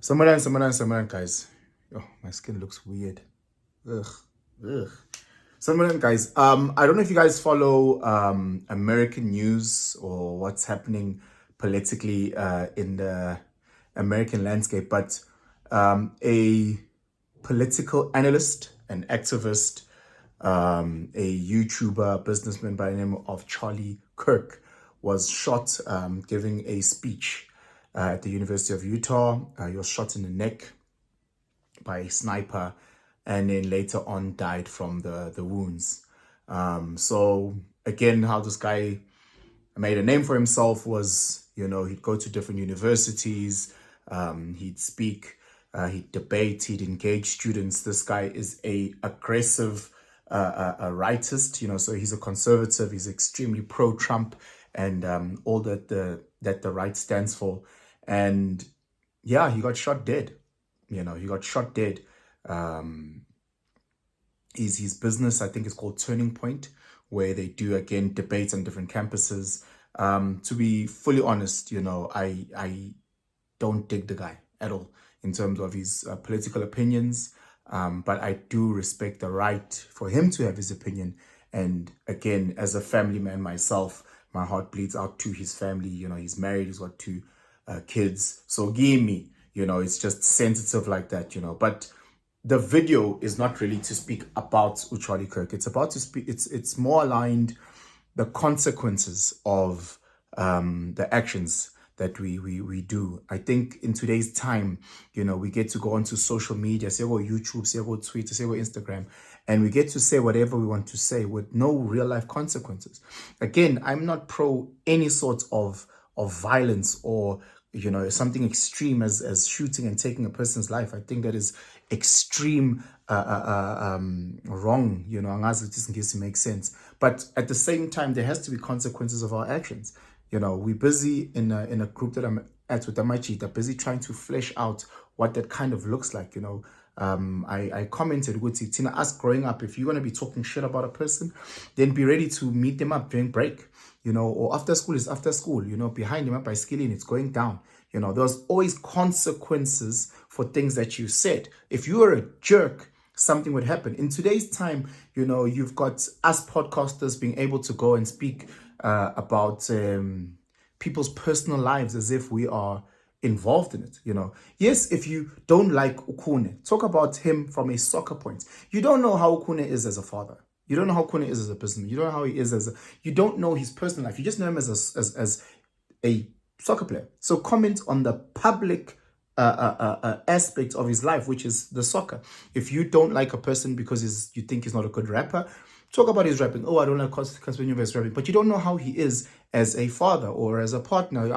Samaran, guys. Oh, my skin looks weird. Ugh, ugh. Samaran, guys. I don't know if you guys follow American news or what's happening politically in the American landscape, but a political analyst, an activist, a YouTuber, businessman by the name of Charlie Kirk was shot giving a speech at the University of Utah. He was shot in the neck by a sniper and then later on died from the wounds. So again, how this guy made a name for himself was, he'd go to different universities, he'd speak, he'd debate, he'd engage students. This guy is a aggressive a rightist, so he's a conservative, he's extremely pro-Trump and all that the right stands for. And yeah, he got shot dead. He got shot dead. His business, I think, is called Turning Point, where they do, again, debates on different campuses. To be fully honest, I don't dig the guy at all in terms of his political opinions. But I do respect the right for him to have his opinion. And again, as a family man myself, my heart bleeds out to his family. He's married, he's got two kids. So give me, it's just sensitive like that, But the video is not really to speak about Charlie Kirk. It's about to speak, it's more aligned the consequences of the actions that we do. I think in today's time, we get to go onto social media, say go YouTube, say go Twitter, say go Instagram, and we get to say whatever we want to say with no real life consequences. Again, I'm not pro any sort of violence or something extreme as shooting and taking a person's life. I think that is extreme wrong. Angazi it doesn't make sense. But at the same time, there has to be consequences of our actions. We're busy in a group that I'm at with Amachita, busy trying to flesh out what that kind of looks like. I commented with Tina, us growing up, if you're going to be talking shit about a person, then be ready to meet them up during break, or after school is after school, behind them up by skilling, it's going down. There's always consequences for things that you said. If you were a jerk, something would happen. In today's time, you've got us podcasters being able to go and speak about people's personal lives as if we are involved in it. Yes, if you don't like Ukune, talk about him from a soccer point. You don't know how Ukune is as a father. You don't know how Ukune is as a businessman. You don't know how he is you don't know his personal life. You just know him as a soccer player. So comment on the public aspect of his life, which is the soccer. If you don't like a person because you think he's not a good rapper, talk about his rapping. Oh, I don't like Conspiracy rapping. But you don't know how he is as a father or as a partner.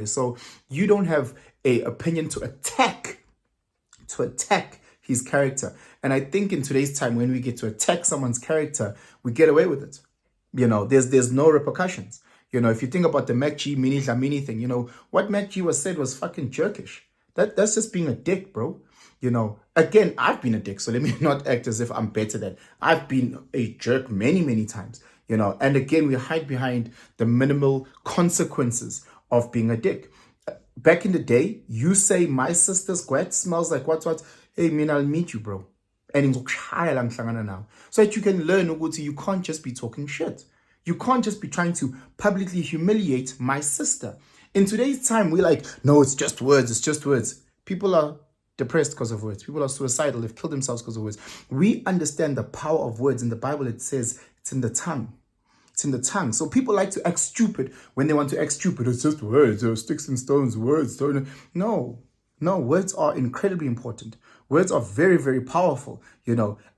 So you don't have a opinion to attack his character. And I think in today's time, when we get to attack someone's character, we get away with it. There's no repercussions. If you think about the Mac G Mini Dlamini thing, what Mac G said was fucking jerkish. That's just being a dick, bro. Again, I've been a dick, so let me not act as if I'm better than. I've been a jerk many, many times, and again, we hide behind the minimal consequences of being a dick. Back in the day, you say, my sister's sweat smells like what? Hey, man, I'll meet you, bro. And now. So that you can learn, you can't just be talking shit. You can't just be trying to publicly humiliate my sister. In today's time, we're like, no, it's just words. It's just words. People are depressed because of words. People are suicidal. They've killed themselves because of words. We understand the power of words. In the Bible, it says it's in the tongue. It's in the tongue. So people like to act stupid when they want to act stupid. It's just words. Sticks and stones, words. No, words are incredibly important. Words are very, very powerful,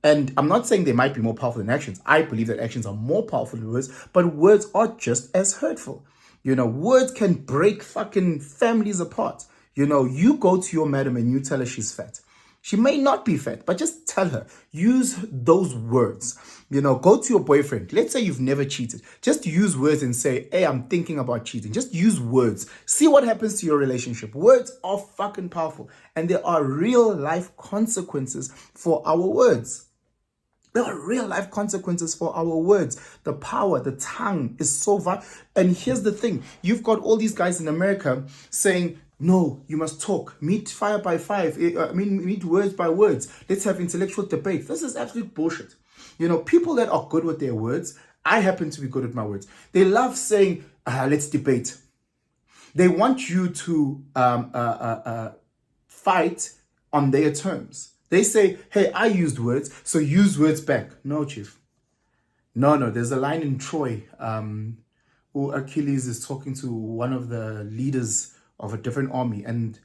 And I'm not saying they might be more powerful than actions. I believe that actions are more powerful than words, but words are just as hurtful. Words can break fucking families apart. You go to your madam and you tell her she's fat. She may not be fat, but just tell her. Use those words. Go to your boyfriend. Let's say you've never cheated. Just use words and say, hey, I'm thinking about cheating. Just use words. See what happens to your relationship. Words are fucking powerful. And there are real life consequences for our words. There are real life consequences for our words. The power, the tongue is so vital. And here's the thing. You've got all these guys in America saying, No, you must talk. Meet fire by fire. Meet words by words. Let's have intellectual debate. This is absolute bullshit. People that are good with their words, I happen to be good with my words. They love saying, let's debate. They want you to fight on their terms. They say, hey, I used words, so use words back. No, chief. No. There's a line in Troy who Achilles is talking to one of the leaders of a different army. And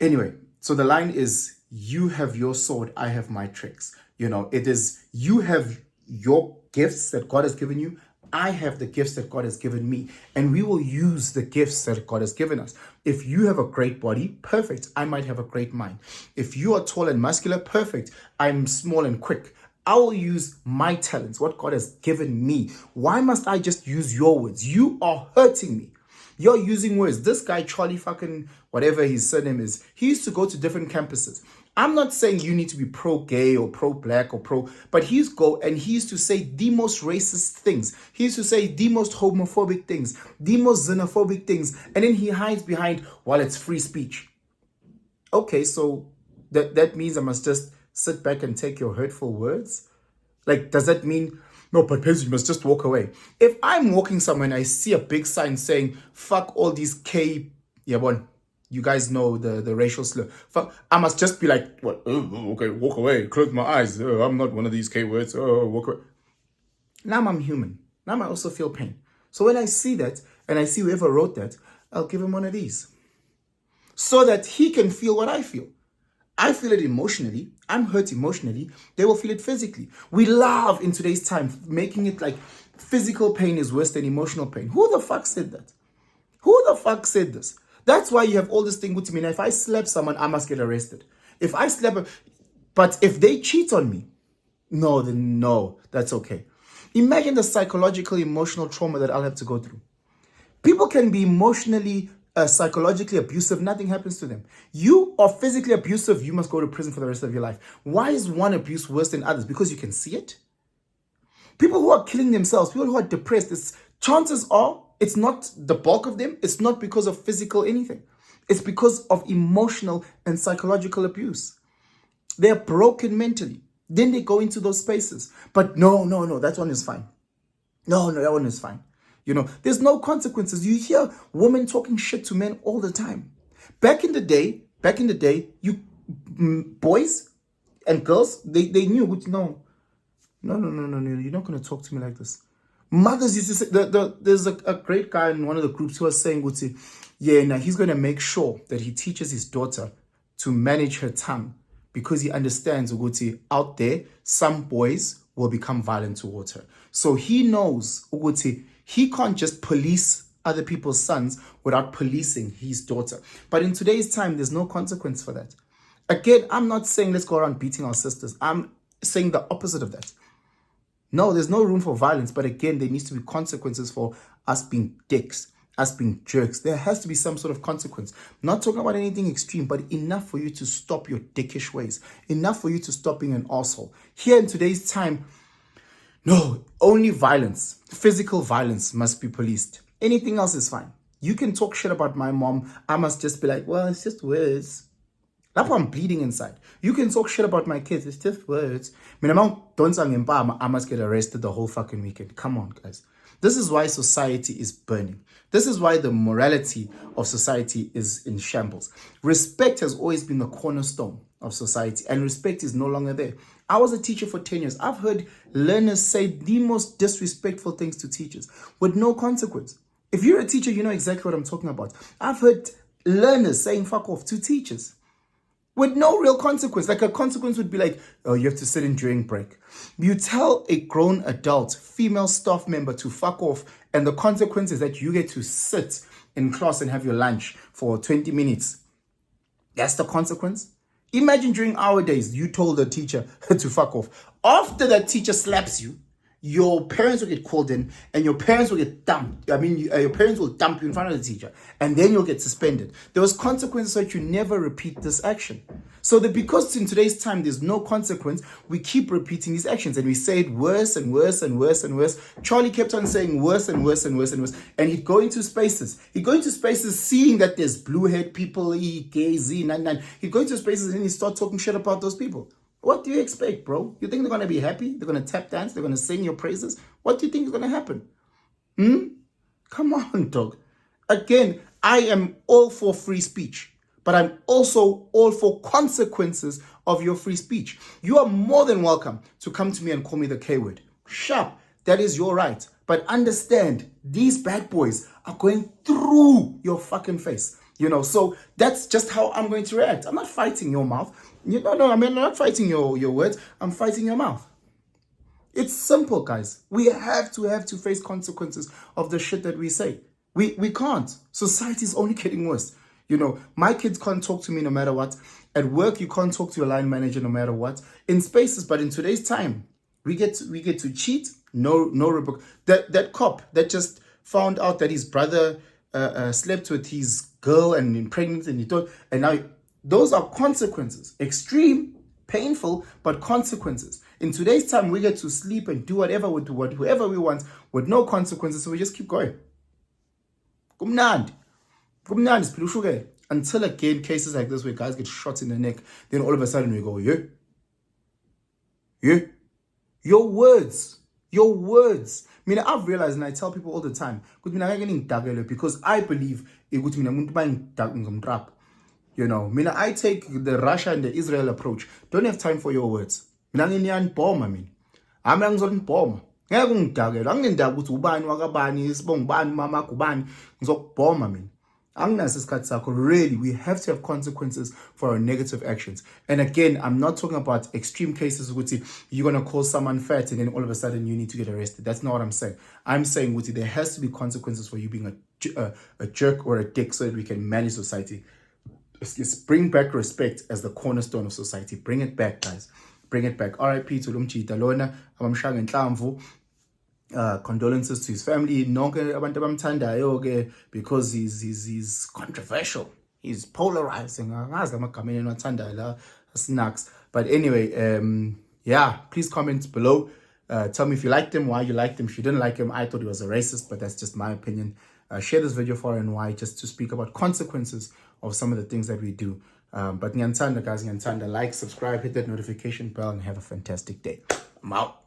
anyway, so the line is, you have your sword, I have my tricks. It is, you have your gifts that God has given you, I have the gifts that God has given me, and we will use the gifts that God has given us. If you have a great body, perfect. I might have a great mind. If you are tall and muscular, perfect. I'm small and quick. I will use my talents, what God has given me. Why must I just use your words? You are hurting me. You're using words. This guy, Charlie fucking whatever his surname is, he used to go to different campuses. I'm not saying you need to be pro-gay or pro-black or but he used to say the most racist things. He used to say the most homophobic things, the most xenophobic things. And then he hides behind, well, it's free speech. Okay, so that means I must just sit back and take your hurtful words? Like, does that mean, no, but Pez, you must just walk away? If I'm walking somewhere and I see a big sign saying, fuck all these you guys know the racial slur. Fuck, I must just be like, what? Oh, okay, walk away, close my eyes. Oh, I'm not one of these K words. Oh, walk away. Now I'm human. Now I also feel pain. So when I see that, and I see whoever wrote that, I'll give him one of these. So that he can feel what I feel. I feel it emotionally. I'm hurt emotionally. They will feel it physically. We love, in today's time, making it like physical pain is worse than emotional pain. Who the fuck said that? Who the fuck said this? That's why you have all this thing with me. Now, if I slap someone, I must get arrested. If I slap but if they cheat on me, no, that's okay. Imagine the psychological, emotional trauma that I'll have to go through. People can be emotionally, psychologically abusive. Nothing happens to them. You are physically abusive. You must go to prison for the rest of your life. Why is one abuse worse than others? Because you can see it. People who are killing themselves, people who are depressed, chances are, it's not the bulk of them. It's not because of physical anything. It's because of emotional and psychological abuse. They're broken mentally. Then they go into those spaces. But no, that one is fine. No, that one is fine. There's no consequences. You hear women talking shit to men all the time. Back in the day, you boys and girls, they knew, no, you're not going to talk to me like this. Mothers used to say, there's a great guy in one of the groups who was saying, he's going to make sure that he teaches his daughter to manage her tongue, because he understands, out there, some boys will become violent towards her. So he knows, he can't just police other people's sons without policing his daughter. But in today's time, there's no consequence for that. Again, I'm not saying let's go around beating our sisters. I'm saying the opposite of that. No, there's no room for violence. But again, there needs to be consequences for us being dicks, us being jerks. There has to be some sort of consequence. Not talking about anything extreme, but enough for you to stop your dickish ways. Enough for you to stop being an arsehole. Here in today's time, no, only violence, physical violence must be policed. Anything else is fine. You can talk shit about my mom. I must just be like, well, it's just words. That's why I'm bleeding inside. You can talk shit about my kids. It's just words. I must get arrested the whole fucking weekend. Come on, guys. This is why society is burning. This is why the morality of society is in shambles. Respect has always been the cornerstone of society, and respect is no longer there. I was a teacher for 10 years. I've heard learners say the most disrespectful things to teachers with no consequence. If you're a teacher, you know exactly what I'm talking about. I've heard learners saying fuck off to teachers with no real consequence. Like a consequence would be like, oh, you have to sit in during break. You tell a grown adult, female staff member to fuck off, and the consequence is that you get to sit in class and have your lunch for 20 minutes. That's the consequence. Imagine during our days, you told the teacher to fuck off. After that teacher slaps you, your parents will get called in and your parents will get dumped. Your parents will dump you in front of the teacher and then you'll get suspended. There was consequences so that you never repeat this action. So So that because in today's time there's no consequence, we keep repeating these actions and we say it worse and worse and worse and worse. Charlie kept on saying worse and worse and worse and worse. And he'd go into spaces. He'd go into spaces seeing that there's blue-haired people, gay, Z, 99. He'd go into spaces and he'd start talking shit about those people. What do you expect, bro? You think they're going to be happy? They're going to tap dance? They're going to sing your praises? What do you think is going to happen? Come on, dog. Again, I am all for free speech. But I'm also all for consequences of your free speech. You are more than welcome to come to me and call me the K word. Sharp, that is your right. But understand, these bad boys are going through your fucking face. So that's just how I'm going to react. I'm not fighting your mouth. I'm not fighting your words. I'm fighting your mouth. It's simple, guys. We have to face consequences of the shit that we say. We can't. Society is only getting worse. My kids can't talk to me no matter what. At work, you can't talk to your line manager no matter what. In spaces, but in today's time, we get to cheat. No rebuke. That cop that just found out that his brother slept with his girl and impregnated and he thought, and now those are consequences. Extreme, painful, but consequences. In today's time, we get to sleep and do whatever whoever we want with no consequences. So we just keep going. Until again cases like this where guys get shot in the neck, then all of a sudden we go, your words. I've realized, and I tell people all the time, because I believe I take the Russia and the Israel approach. Don't have time for your words. Ngeke ungidakela anginendaba ukuthi ubani wakabani isibongo bani mama kubani ngizokubhoma mina anginaso isikhathi sakho. Really, we have to have consequences for our negative actions. And again, I'm not talking about extreme cases ukuthi you're going to call someone fat and then all of a sudden you need to get arrested. That's not what I'm saying. I'm saying ukuthi there has to be consequences for you being a jerk or a dick so that we can manage society. Bring back respect as the cornerstone of society. Bring it back, guys. Bring it back. R.I.P. to Lumchita Lona, Amamshang and Tlamvu. Condolences to his family. Because he's controversial. He's polarizing. But anyway, please comment below. Tell me if you liked him, why you liked him. If you didn't like him, I thought he was a racist, but that's just my opinion. Share this video for and why, just to speak about consequences of some of the things that we do. But ngiyathanda guys, ngiyathanda. Like, subscribe, hit that notification bell, and have a fantastic day. I'm out.